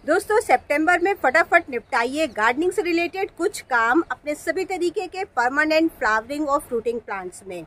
दोस्तों सितंबर में फटाफट निपटाइए गार्डनिंग से रिलेटेड कुछ काम अपने सभी तरीके के परमानेंट फ्लावरिंग और फ्रूटिंग प्लांट्स में,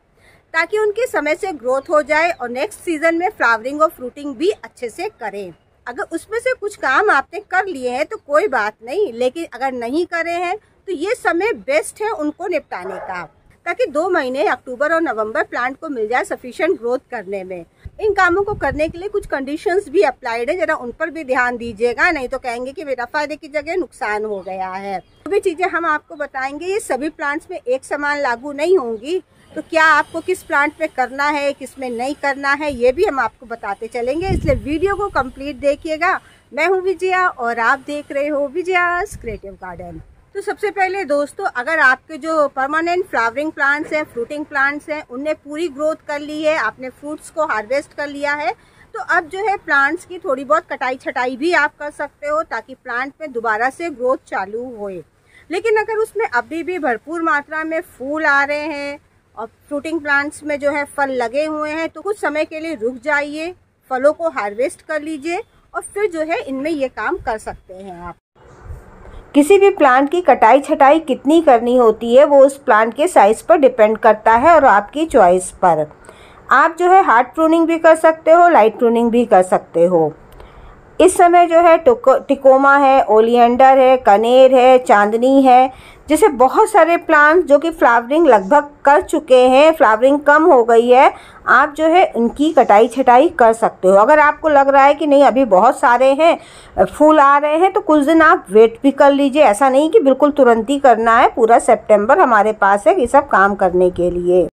ताकि उनकी समय से ग्रोथ हो जाए और नेक्स्ट सीजन में फ्लावरिंग और फ्रूटिंग भी अच्छे से करें। अगर उसमें से कुछ काम आपने कर लिए हैं तो कोई बात नहीं, लेकिन अगर नहीं करे हैं तो ये समय बेस्ट है उनको निपटाने का, ताकि 2 महीने अक्टूबर और नवंबर प्लांट को मिल जाए सफिशिएंट ग्रोथ करने में। इन कामों को करने के लिए कुछ कंडीशंस भी अप्लाइड है, जरा उन पर भी ध्यान दीजिएगा, नहीं तो कहेंगे कि मेरा फायदे की जगह नुकसान हो गया है। जो भी चीजें हम आपको बताएंगे ये सभी प्लांट्स में एक समान लागू नहीं होंगी, तो क्या आपको किस प्लांट में करना है किस में नहीं करना है ये भी हम आपको बताते चलेंगे, इसलिए वीडियो को कंप्लीट देखिएगा। मैं हूँ विजया और आप देख रहे हो विजयास क्रिएटिव गार्डन। तो सबसे पहले दोस्तों, अगर आपके जो परमानेंट फ्लावरिंग प्लांट्स हैं, फ्रूटिंग प्लांट्स हैं, उनने पूरी ग्रोथ कर ली है, आपने फ्रूट्स को हार्वेस्ट कर लिया है, तो अब जो है प्लांट्स की थोड़ी बहुत कटाई छटाई भी आप कर सकते हो, ताकि प्लांट में दोबारा से ग्रोथ चालू होए। लेकिन अगर उसमें अभी भी भरपूर मात्रा में फूल आ रहे हैं और फ्रूटिंग प्लांट्स में जो है फल लगे हुए हैं, तो कुछ समय के लिए रुक जाइए, फलों को हार्वेस्ट कर लीजिए और फिर जो है इनमें ये काम कर सकते हैं आप। किसी भी प्लांट की कटाई छटाई कितनी करनी होती है वो उस प्लांट के साइज़ पर डिपेंड करता है और आपकी चॉइस पर। आप जो है हार्ड प्रूनिंग भी कर सकते हो, लाइट प्रूनिंग भी कर सकते हो। इस समय जो है टिकोमा है, ओलियंडर है, कनेर है, चांदनी है, जैसे बहुत सारे प्लांट्स जो कि फ्लावरिंग लगभग कर चुके हैं, फ्लावरिंग कम हो गई है, आप जो है उनकी कटाई छटाई कर सकते हो। अगर आपको लग रहा है कि नहीं अभी बहुत सारे हैं, फूल आ रहे हैं, तो कुछ दिन आप वेट भी कर लीजिए। ऐसा नहीं कि बिल्कुल तुरंत ही करना है, पूरा सितंबर हमारे पास है ये सब काम करने के लिए।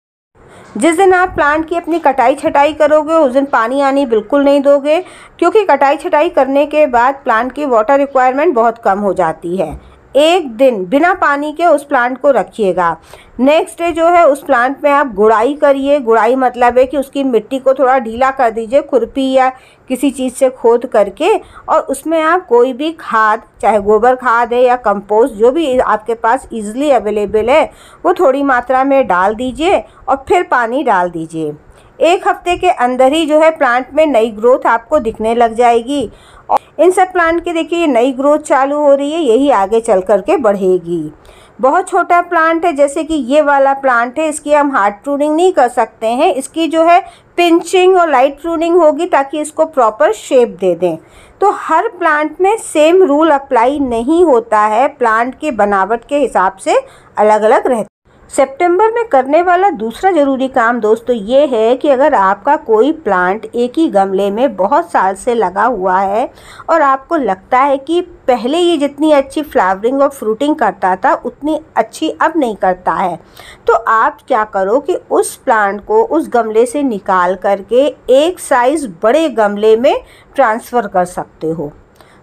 जिस दिन आप प्लांट की अपनी कटाई छटाई करोगे उस दिन पानी आनी बिल्कुल नहीं दोगे, क्योंकि कटाई छटाई करने के बाद प्लांट की वाटर रिक्वायरमेंट बहुत कम हो जाती है। एक दिन बिना पानी के उस प्लांट को रखिएगा। नेक्स्ट डे जो है उस प्लांट में आप गुड़ाई करिए। गुड़ाई मतलब है कि उसकी मिट्टी को थोड़ा ढीला कर दीजिए खुरपी या किसी चीज़ से खोद करके, और उसमें आप कोई भी खाद, चाहे गोबर खाद है या कंपोस्ट, जो भी आपके पास इजीली अवेलेबल है वो थोड़ी मात्रा में डाल दीजिए और फिर पानी डाल दीजिए। 1 हफ्ते के अंदर ही जो है प्लांट में नई ग्रोथ आपको दिखने लग जाएगी। और इन सब प्लांट की देखिए नई ग्रोथ चालू हो रही है, यही आगे चल कर के बढ़ेगी। बहुत छोटा प्लांट है जैसे कि ये वाला प्लांट है, इसकी हम हार्ड प्रूनिंग नहीं कर सकते हैं, इसकी जो है पिंचिंग और लाइट प्रूनिंग होगी ताकि इसको प्रॉपर शेप दे दें। तो हर प्लांट में सेम रूल अप्लाई नहीं होता है, प्लांट के बनावट के हिसाब से अलग अलग रहता है। सितंबर में करने वाला दूसरा ज़रूरी काम दोस्तों ये है कि अगर आपका कोई प्लांट एक ही गमले में बहुत साल से लगा हुआ है और आपको लगता है कि पहले ये जितनी अच्छी फ्लावरिंग और फ्रूटिंग करता था उतनी अच्छी अब नहीं करता है, तो आप क्या करो कि उस प्लांट को उस गमले से निकाल करके एक साइज़ बड़े गमले में ट्रांसफ़र कर सकते हो।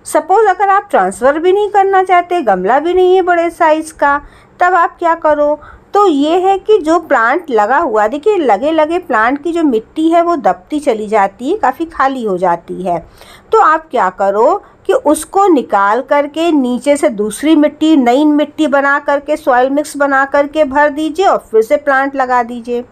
सपोज़ अगर आप ट्रांसफ़र भी नहीं करना चाहते, गमला भी नहीं है बड़े साइज़ का, तब आप क्या करो, तो ये है कि जो प्लांट लगा हुआ, देखिए लगे लगे प्लांट की जो मिट्टी है वो दबती चली जाती है, काफ़ी खाली हो जाती है। तो आप क्या करो कि उसको निकाल करके नीचे से दूसरी मिट्टी, नई मिट्टी बना करके, सॉइल मिक्स बना करके भर दीजिए और फिर से प्लांट लगा दीजिए।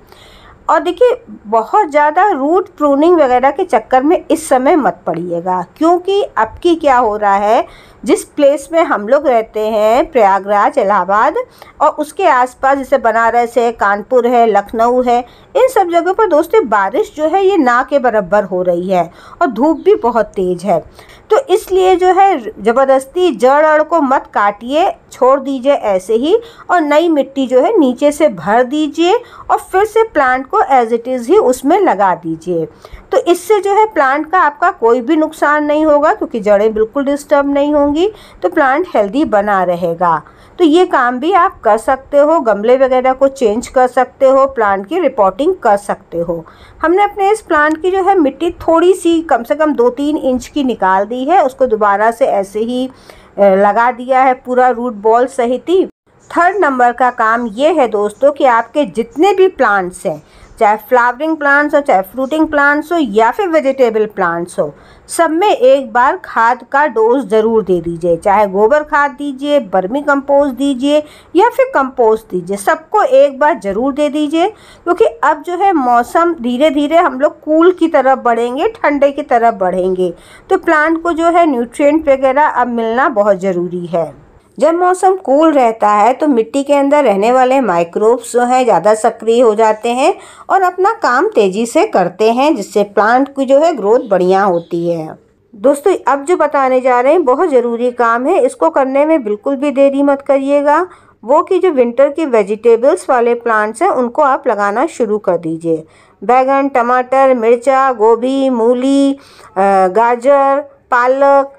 और देखिए बहुत ज़्यादा रूट प्रूनिंग वगैरह के चक्कर में इस समय मत पड़िएगा, क्योंकि अब की क्या हो रहा है, जिस प्लेस में हम लोग रहते हैं, प्रयागराज, इलाहाबाद और उसके आसपास जैसे बनारस है, कानपुर है, लखनऊ है, इन सब जगहों पर दोस्तों बारिश जो है ये ना के बराबर हो रही है और धूप भी बहुत तेज़ है। तो इसलिए जो है ज़बरदस्ती जड़ अड़ को मत काटिए, छोड़ दीजिए ऐसे ही, और नई मिट्टी जो है नीचे से भर दीजिए और फिर से प्लांट को एज इट इज़ ही उसमें लगा दीजिए। तो इससे जो है प्लांट का आपका कोई भी नुकसान नहीं होगा, क्योंकि जड़ें बिल्कुल डिस्टर्ब नहीं होंगी, तो प्लांट हेल्दी बना रहेगा। तो ये काम भी आप कर सकते हो, गमले वगैरह को चेंज कर सकते हो, प्लांट की रिपोर्टिंग कर सकते हो। हमने अपने इस प्लांट की जो है मिट्टी थोड़ी सी कम से कम 2-3 इंच की निकाल दी है, उसको दोबारा से ऐसे ही लगा दिया है पूरा रूट बॉल सहित ही। 3rd नंबर का काम ये है दोस्तों कि आपके जितने भी प्लांट्स हैं, चाहे फ्लावरिंग प्लांट्स हो, चाहे फ्रूटिंग प्लांट्स हो या फिर वेजिटेबल प्लांट्स हो, सब में एक बार खाद का डोज ज़रूर दे दीजिए। चाहे गोबर खाद दीजिए, वर्मी कंपोस्ट दीजिए या फिर कंपोस्ट दीजिए, सबको एक बार ज़रूर दे दीजिए। क्योंकि अब जो है मौसम धीरे धीरे हम लोग कूल की तरफ बढ़ेंगे, ठंडे की तरफ बढ़ेंगे, तो प्लांट को जो है न्यूट्रिएंट वगैरह अब मिलना बहुत ज़रूरी है। जब मौसम कूल रहता है तो मिट्टी के अंदर रहने वाले माइक्रोब्स जो हैं ज़्यादा सक्रिय हो जाते हैं और अपना काम तेज़ी से करते हैं, जिससे प्लांट की जो है ग्रोथ बढ़िया होती है। दोस्तों, अब जो बताने जा रहे हैं बहुत ज़रूरी काम है, इसको करने में बिल्कुल भी देरी मत करिएगा। वो कि जो विंटर की वेजिटेबल्स वाले प्लांट्स हैं उनको आप लगाना शुरू कर दीजिए। बैगन, टमाटर, मिर्चा, गोभी, मूली, गाजर, पालक,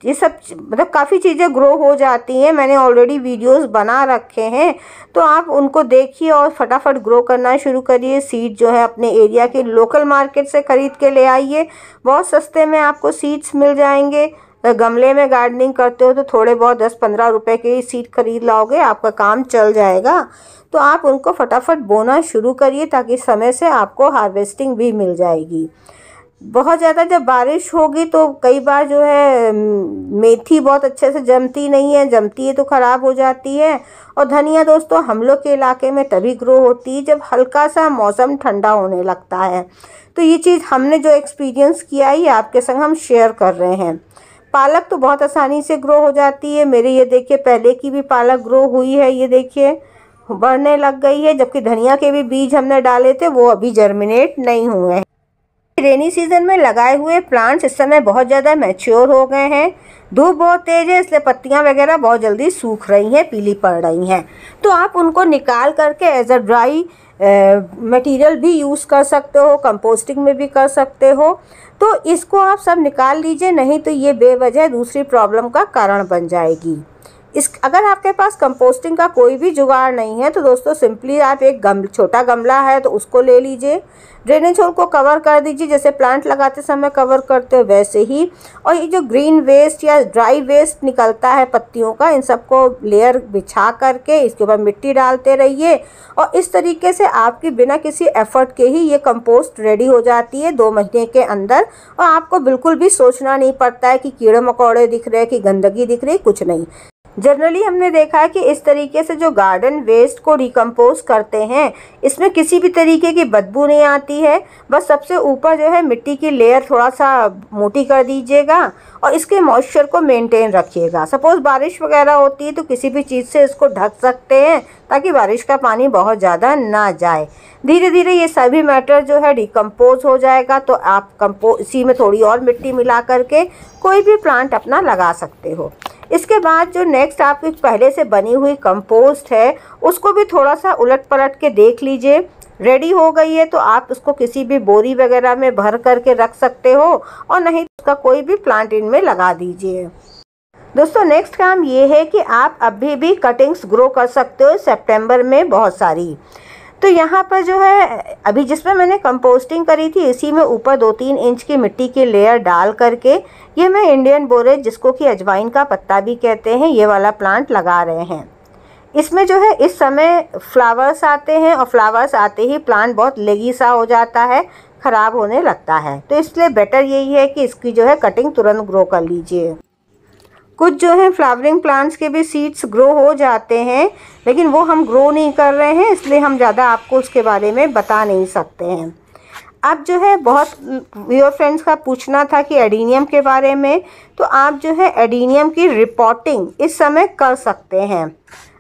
ये सब मतलब काफ़ी चीज़ें ग्रो हो जाती हैं। मैंने ऑलरेडी वीडियोस बना रखे हैं, तो आप उनको देखिए और फटाफट ग्रो करना शुरू करिए। सीड जो है अपने एरिया के लोकल मार्केट से ख़रीद के ले आइए, बहुत सस्ते में आपको सीड्स मिल जाएंगे। गमले में गार्डनिंग करते हो तो थोड़े बहुत 10-15 रुपए के सीड खरीद लाओगे, आपका काम चल जाएगा। तो आप उनको फटाफट बोना शुरू करिए ताकि समय से आपको हार्वेस्टिंग भी मिल जाएगी। बहुत ज़्यादा जब बारिश होगी तो कई बार जो है मेथी बहुत अच्छे से जमती नहीं है, जमती है तो ख़राब हो जाती है। और धनिया दोस्तों हम लोग के इलाके में तभी ग्रो होती है जब हल्का सा मौसम ठंडा होने लगता है। तो ये चीज़ हमने जो एक्सपीरियंस किया है ये आपके संग हम शेयर कर रहे हैं। पालक तो बहुत आसानी से ग्रो हो जाती है। मेरे ये देखिए पहले की भी पालक ग्रो हुई है, ये देखिए बढ़ने लग गई है। जबकि धनिया के भी बीज हमने डाले थे वो अभी जर्मिनेट नहीं हुए हैं। रेनी सीजन में लगाए हुए प्लांट्स इस समय बहुत ज़्यादा मैच्योर हो गए हैं। धूप बहुत तेज़ है इसलिए पत्तियां वगैरह बहुत जल्दी सूख रही हैं, पीली पड़ रही हैं। तो आप उनको निकाल करके एज अ ड्राई मटेरियल भी यूज़ कर सकते हो, कंपोस्टिंग में भी कर सकते हो। तो इसको आप सब निकाल लीजिए, नहीं तो ये बेवजह दूसरी प्रॉब्लम का कारण बन जाएगी। अगर आपके पास कंपोस्टिंग का कोई भी जुगाड़ नहीं है तो दोस्तों सिंपली आप एक छोटा गमला है तो उसको ले लीजिए, ड्रेनेज होल को कवर कर दीजिए, जैसे प्लांट लगाते समय कवर करते हो वैसे ही। और ये जो ग्रीन वेस्ट या ड्राई वेस्ट निकलता है पत्तियों का, इन सबको लेयर बिछा करके इसके ऊपर मिट्टी डालते रहिए और इस तरीके से आपकी बिना किसी एफर्ट के ही ये कंपोस्ट रेडी हो जाती है 2 महीने के अंदर। और आपको बिल्कुल भी सोचना नहीं पड़ता है कि कीड़े मकोड़े दिख रहे हैं, कि गंदगी दिख रही है, कुछ नहीं। जनरली हमने देखा है कि इस तरीके से जो गार्डन वेस्ट को डिकम्पोज करते हैं इसमें किसी भी तरीके की बदबू नहीं आती है। बस सबसे ऊपर जो है मिट्टी की लेयर थोड़ा सा मोटी कर दीजिएगा और इसके मॉइस्चर को मेंटेन रखिएगा। सपोज़ बारिश वगैरह होती है तो किसी भी चीज़ से इसको ढक सकते हैं ताकि बारिश का पानी बहुत ज़्यादा ना जाए। धीरे धीरे ये सभी मैटर जो है डिकम्पोज हो जाएगा तो आप इसी में थोड़ी और मिट्टी मिला करके कोई भी प्लांट अपना लगा सकते हो। इसके बाद जो नेक्स्ट आपकी पहले से बनी हुई कंपोस्ट है उसको भी थोड़ा सा उलट पलट के देख लीजिए। रेडी हो गई है तो आप उसको किसी भी बोरी वगैरह में भर करके रख सकते हो और नहीं तो उसका कोई भी प्लांट इनमें लगा दीजिए। दोस्तों नेक्स्ट काम ये है कि आप अभी भी कटिंग्स ग्रो कर सकते हो सितंबर में बहुत सारी। तो यहाँ पर जो है अभी जिसमें मैंने कंपोस्टिंग करी थी इसी में ऊपर 2-3 इंच की मिट्टी की लेयर डाल करके ये मैं इंडियन बोरेज, जिसको कि अजवाइन का पत्ता भी कहते हैं, ये वाला प्लांट लगा रहे हैं। इसमें जो है इस समय फ्लावर्स आते हैं और फ्लावर्स आते ही प्लांट बहुत लेगी सा हो जाता है, ख़राब होने लगता है। तो इसलिए बेटर यही है कि इसकी जो है कटिंग तुरंत ग्रो कर लीजिए। कुछ जो है फ्लावरिंग प्लांट्स के भी सीड्स ग्रो हो जाते हैं लेकिन वो हम ग्रो नहीं कर रहे हैं, इसलिए हम ज़्यादा आपको उसके बारे में बता नहीं सकते हैं। अब जो है बहुत व्यूअर फ्रेंड्स का पूछना था कि एडीनियम के बारे में, तो आप जो है एडीनियम की रिपोर्टिंग इस समय कर सकते हैं।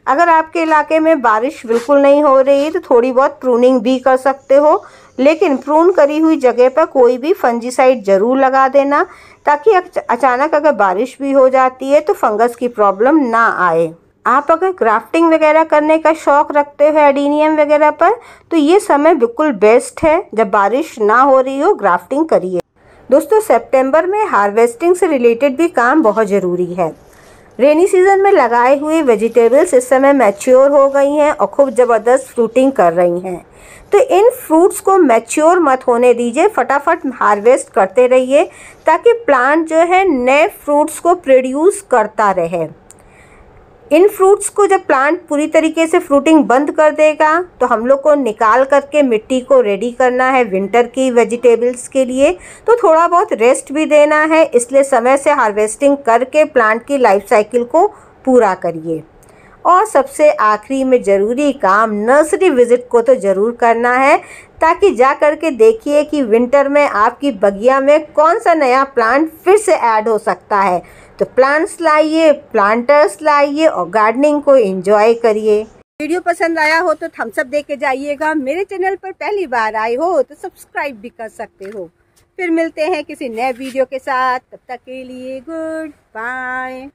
अगर आपके इलाके में बारिश बिल्कुल नहीं हो रही है तो थोड़ी बहुत प्रूनिंग भी कर सकते हो, लेकिन प्रून करी हुई जगह पर कोई भी फंजीसाइड ज़रूर लगा देना ताकि अचानक अगर बारिश भी हो जाती है तो फंगस की प्रॉब्लम ना आए। आप अगर ग्राफ्टिंग वगैरह करने का शौक़ रखते हो एडीनियम वगैरह पर तो ये समय बिल्कुल बेस्ट है, जब बारिश ना हो रही हो ग्राफ्टिंग करिए। दोस्तों सितंबर में हार्वेस्टिंग से रिलेटेड भी काम बहुत ज़रूरी है। रेनी सीजन में लगाए हुए वेजिटेबल्स इस समय मैच्योर हो गई हैं और खूब ज़बरदस्त फ्रूटिंग कर रही हैं। तो इन फ्रूट्स को मैच्योर मत होने दीजिए, फटाफट हार्वेस्ट करते रहिए ताकि प्लांट जो है नए फ्रूट्स को प्रोड्यूस करता रहे। इन फ्रूट्स को जब प्लांट पूरी तरीके से फ्रूटिंग बंद कर देगा तो हम लोग को निकाल करके मिट्टी को रेडी करना है विंटर की वेजिटेबल्स के लिए। तो थोड़ा बहुत रेस्ट भी देना है, इसलिए समय से हार्वेस्टिंग करके प्लांट की लाइफ साइकिल को पूरा करिए। और सबसे आखिरी में ज़रूरी काम नर्सरी विज़िट को तो ज़रूर करना है, ताकि जा कर के देखिए कि विंटर में आपकी बगिया में कौन सा नया प्लांट फिर से ऐड हो सकता है। तो प्लांट्स लाइए, प्लांटर्स लाइए और गार्डनिंग को एंजॉय करिए। वीडियो पसंद आया हो तो थम्स अप दे के जाइएगा। मेरे चैनल पर पहली बार आए हो तो सब्सक्राइब भी कर सकते हो। फिर मिलते हैं किसी नए वीडियो के साथ, तब तक के लिए गुड बाय।